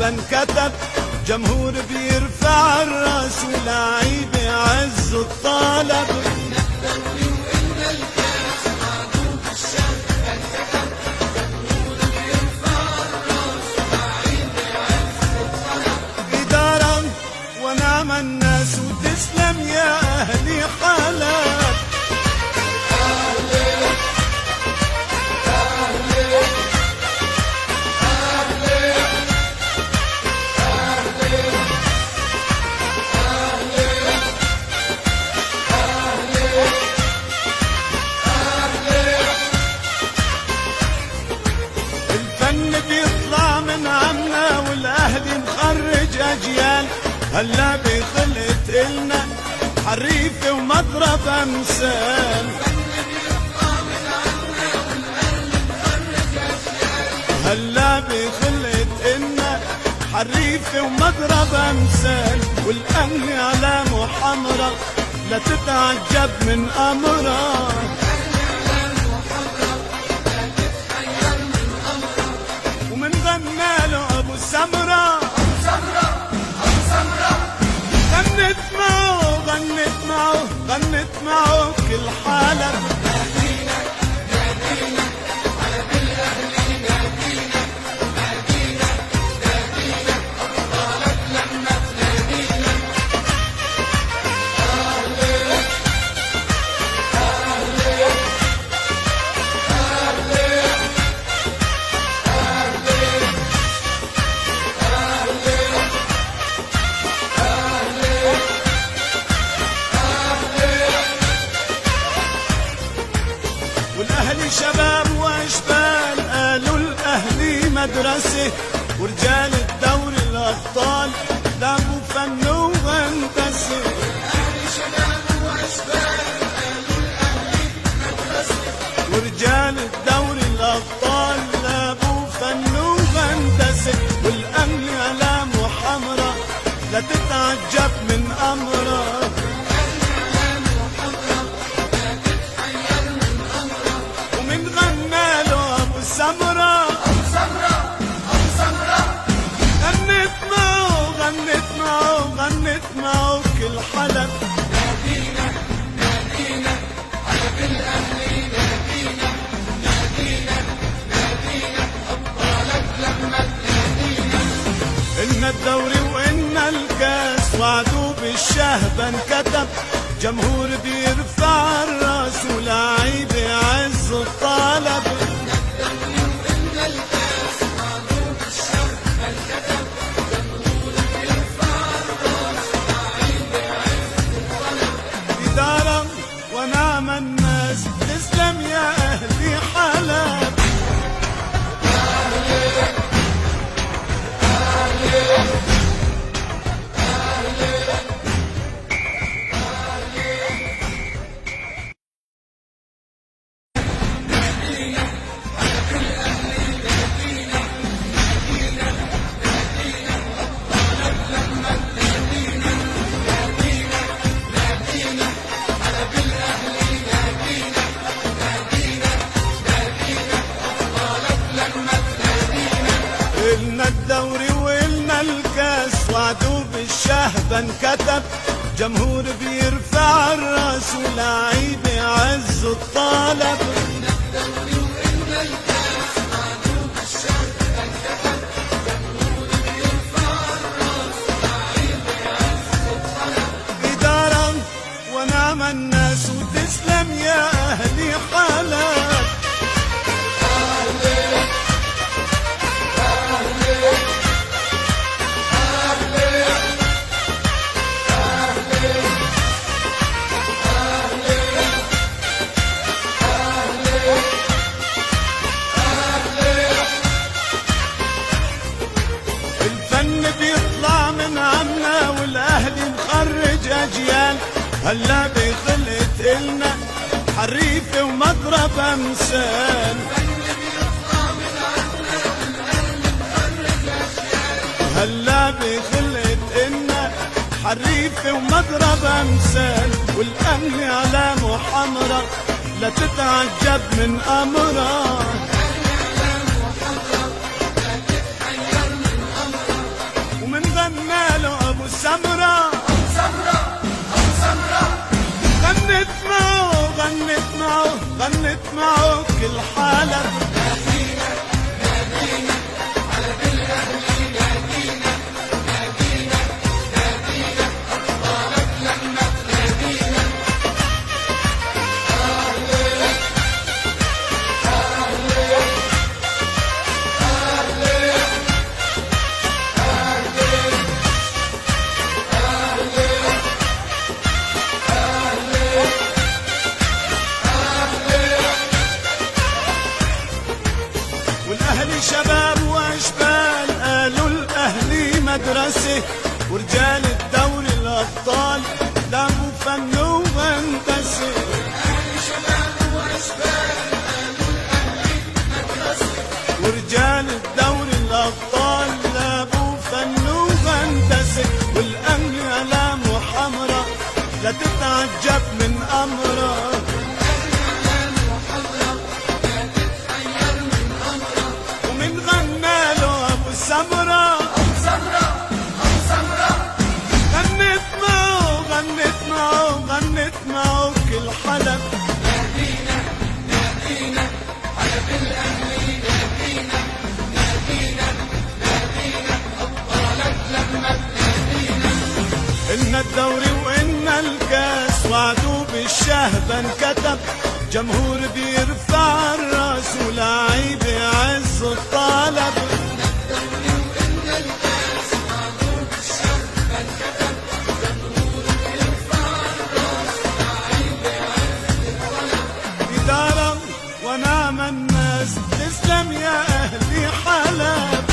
بالشهبة انكتب، جمهور بيرفع الراس ولاعيب يعز الطلب. إدارة ونعم الناس وتسلم يا أهلي حلب. بيطلع من عنا والاهلي مخرج اجيال، هلا بخلقت النا حريفه ومضرب امثال. هلا بخلقت النا حريفه ومضرب امثال، والامن علامه حمرا لا تتعجب من امرها. أبو سمرة غنت معه كل حالة. نادينا على بالأهلي، نادينا أبطالك لما تنادينا. والأهلي شباب وأشبال، قالوا الأهلي مدرسة، ورجال الدوري الأبطال لعبوا فن وهندسة. والأهلي شباب وأشبال، قالوا الأهلي مدرسة، ورجال الدوري الأبطال لعبوا فن وهندسة. والأمن علامه حمرا لا تتعجب من أمره. سمرة غنت معه كل حلب. نادينا على بالأهلي، نادينا أبطالك لما تنادينا. إن الدوري وإن الكاس وعدوا بالشهبة انكتب، جمهور بيرفع الراس ولاعيب يعز الطلب. إدارة ونعم الناس تسلم يا أهلي حلب. إلنا الدوري وإلنا الكاس وعدوا بالشهبة انكتب، جمهور بيرفع الراس ولاعيب يعز الطلب. إلنا الدوري وإلنا الكاس وعدوا بالشهبة انكتب، جمهور بيرفع الراس ولاعيب يعز الطلب. إدارة ونعم الناس وتسلم يا أهلي حلب. بيطلع من عنا والاهلي مخرج اجيال، هلا بخلقت النا حريفه ومضرب امثال. هلا بخلقت النا حريفه ومضرب امثال، والامن علامه حمرا لا تتعجب من امرها. غنى له ابو سمرة غنت معه كل حالة. والأهلي شباب وأشبال قالوا الأهلي مدرسة، ورجال الدوري الأبطال لعبوا فن وهندسة. والأهلي شباب وأشبال قالوا الأهلي مدرسة، ورجال الدوري الأبطال لعبوا فن وهندسة. والأهلي علامه حمرا لا تتعجب من أمره، سمرة غنت معه كل حلب. نادينا حلب الأهلي، نادينا أبطالك لما تنادينا. إن الدوري وإن الكاس وعدوا بالشهبة انكتب، جمهور بيرفع الراس ولاعيب يعز الطلب. ونام الناس تسلم يا أهلي حلب.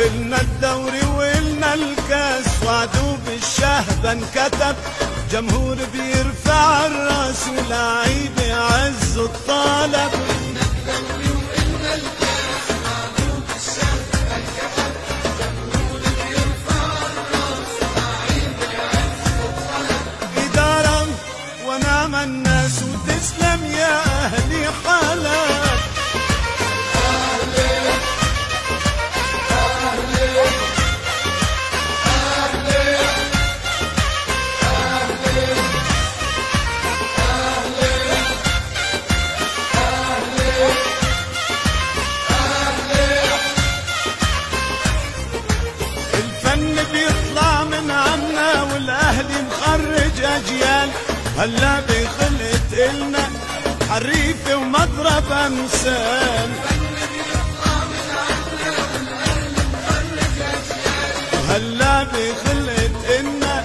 إلنا الدوري وإلنا الكاس وعدوا بالشهبة انكتب، جمهور بيرفع الراس ولاعيب يعز الطلب. إلنا الدوري وإلنا الكاس وعدوا بالشهبة انكتب، جمهور بيرفع الراس ولاعيب يعز الطلب. إدارة ونعم الناس وتسلم يا أهلي حلب. الفن بيطلع من عنا والأهلي مخرج أجيال، هلا بخلقت إلنا حريفة ومضرب أمثال. هلا بخلقت إلنا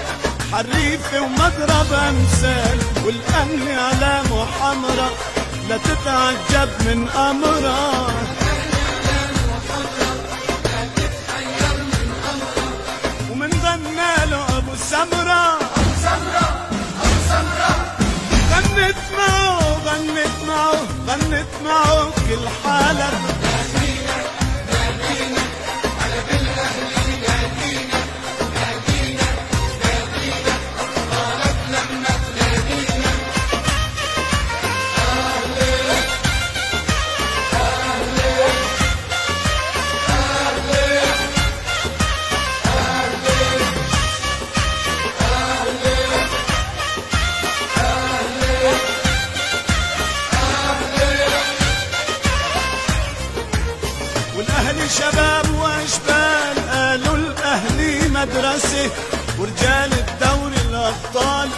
حريفة ومضرب أمثال. والأهلي علامه حمرا لا تتعجب من أمره، ومن غنى له أبو سمرة غنت معه كل حالة. والأهلي شباب وأشبال قالوا الأهلي مدرسة، ورجال الدوري الأبطال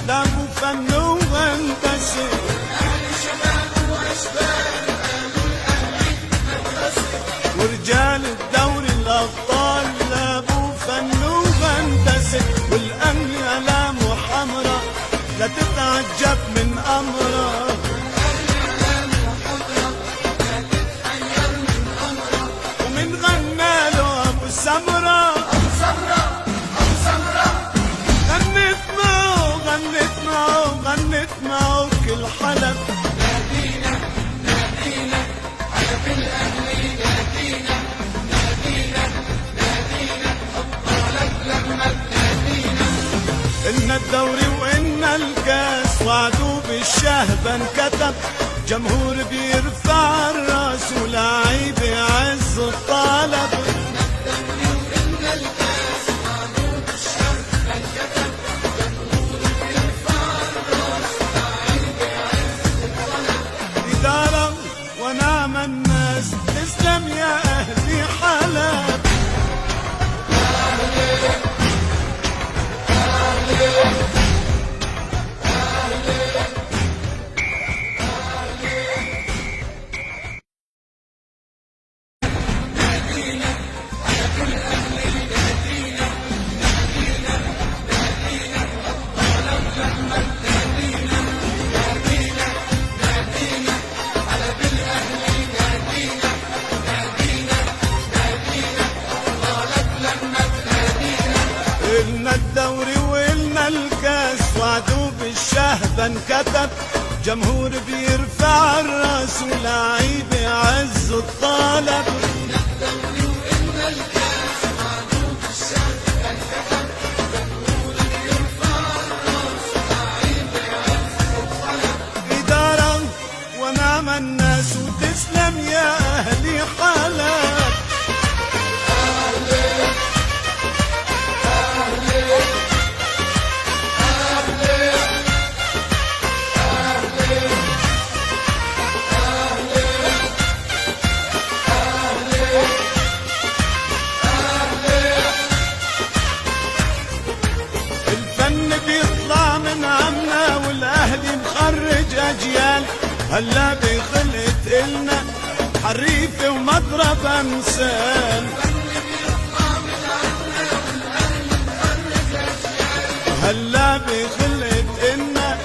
لعبوا فن وهندسة. والأهلي شباب وأشبال قالوا الأهلي مدرسة، ورجال الدوري الأبطال لعبوا فن وهندسة. والأهلي علامه حمرا لا تتعجب من أمره، ومن غنى له الحلب. نادينا نادينا حلب الأهلي، نادينا نادينا نادينا أبطالك لما تنادينا. إن الدوري وإن الكاس وعدوا بالشهبة انكتب، جمهور بيرفع الراس ولاعيب يعز الطلب. إدارة ونعم الناس، تسلم يا أهلي حلب. إلنا الدوري وإلنا الكاس وعدوا بالشهبة انكتب، جمهور بيرفع الراس ولاعيب يعز الطلب. إدارة ونعم الناس، وتسلم يا أهلي حلب. الفن بيطلع من عنا والأهلي مخرج أجيال، هلا بخلقت إلنا حريفة ومضرب أمثال. هلا بخلقت إلنا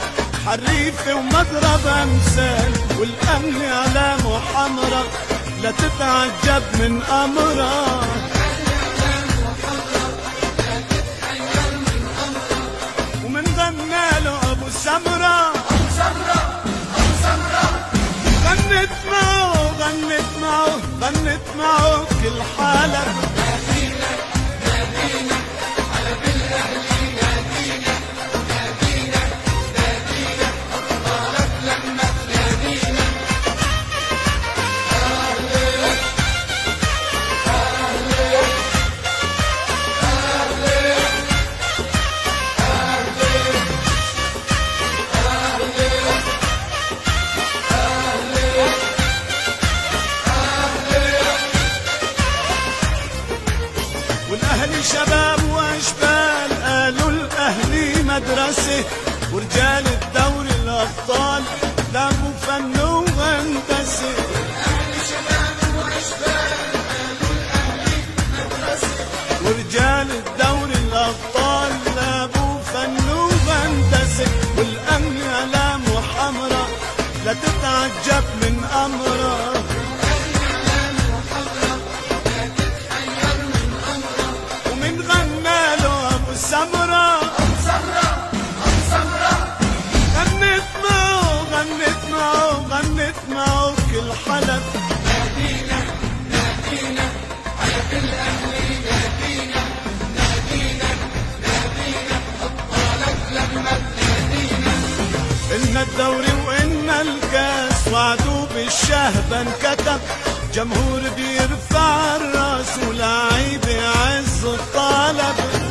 حريفة ومضرب أمثال، والأمن علامه حمرا لا تتعجب من أمره. ومن غنى له أبو سمرة، غنت معه غنت معه غنت معه كل حلب. نادينا نادينا حلب الأهلي، نادينا نادينا نادينا أبطالك لما تنادينا. والأهلي شباب وأشبال، قالوا الأهلي مدرسة، ورجال الدوري الأبطال لعبوا فن وهندسة. ورجال الدوري الأبطال لعبوا فن وهندسة، والأمن علامه حمرا لا تتعجب من أمره. ومن غنى له أبو سمرة، غنت معه غنت معه غنت معه كل حلب. نادينا نادينا حلب الأهلي، نادينا نادينا نادينا أبطالك لما تنادينا. إن الدوري وإن الكاس وعدوا بالشهبة انكتب، جمهور بيرفع الراس ولاعيب يعز الطلب.